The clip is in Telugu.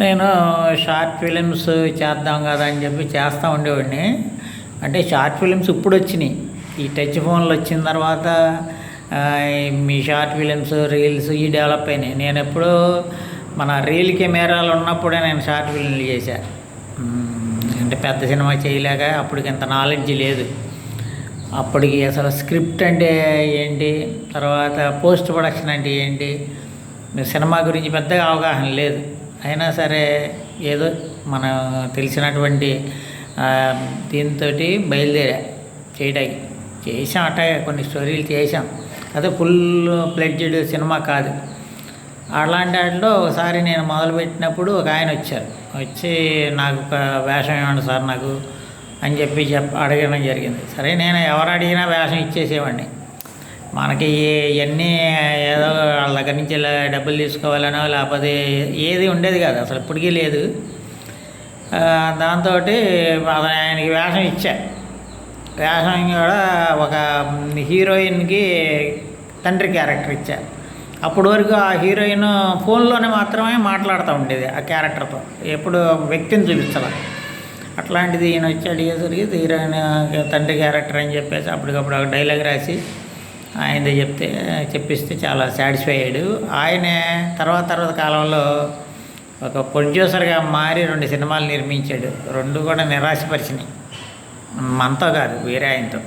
నేను షార్ట్ ఫిలిమ్స్ చేద్దాం కదా అని చెప్పి చేస్తూ ఉండేవాడిని. అంటే షార్ట్ ఫిలిమ్స్ ఇప్పుడు వచ్చినాయి. ఈ టచ్ ఫోన్లు వచ్చిన తర్వాత మీ షార్ట్ ఫిలిమ్స్, రీల్స్ ఈ డెవలప్ అయినాయి. నేను ఎప్పుడూ మన రీల్ కెమెరాలు ఉన్నప్పుడే నేను షార్ట్ ఫిలింలు చేశాను. అంటే పెద్ద సినిమా చేయలేక అప్పటికి ఇంత నాలెడ్జ్ లేదు. అప్పటికి అసలు స్క్రిప్ట్ అంటే ఏంటి, తర్వాత పోస్ట్ ప్రొడక్షన్ అంటే ఏంటి, సినిమా గురించి పెద్దగా అవగాహన లేదు. అయినా సరే ఏదో మనం తెలిసినటువంటి దీంతో బయలుదేరా చేయడానికి. చేసాం, అట్టాగే కొన్ని స్టోరీలు చేసాం. అదే ఫుల్ ప్లెడ్జ్డ్ సినిమా కాదు. అలాంటి వాటిలో ఒకసారి నేను మొదలుపెట్టినప్పుడు ఒక ఆయన వచ్చి నాకు ఒక వేషం ఇవ్వండి సార్ నాకు అని చెప్పి అడగడం జరిగింది. సరే, నేను ఎవరు అడిగినా వేషం ఇచ్చేసేవాడిని. మనకి ఇవన్నీ ఏదో వాళ్ళ దగ్గర నుంచి ఇలా డబ్బులు తీసుకోవాలనో లేకపోతే ఏది ఉండేది కాదు, అసలు ఇప్పటికీ లేదు. దాంతో ఆయనకి వేషం ఇచ్చా. వేషం కూడా ఒక హీరోయిన్కి తండ్రి క్యారెక్టర్ ఇచ్చా. అప్పటి వరకు ఆ హీరోయిన్ ఫోన్లోనే మాత్రమే మాట్లాడుతూ ఉండేది ఆ క్యారెక్టర్తో, ఎప్పుడు వ్యక్తిని చూపించాలి. అట్లాంటిది ఈయన వచ్చి అడిగేసరికి హీరోయిన్ తండ్రి క్యారెక్టర్ అని చెప్పేసి అప్పటికప్పుడు ఒక డైలాగ్ రాసి ఆయనది చెప్పిస్తే చాలా సాటిస్ఫై అయ్యాడు. ఆయనే తర్వాత కాలంలో ఒక ప్రొడ్యూసర్గా మారి 2 సినిమాలు నిర్మించాడు. 2 కూడా నిరాశపరిచినాయి. మనతో కాదు, వేరే ఆయనతో.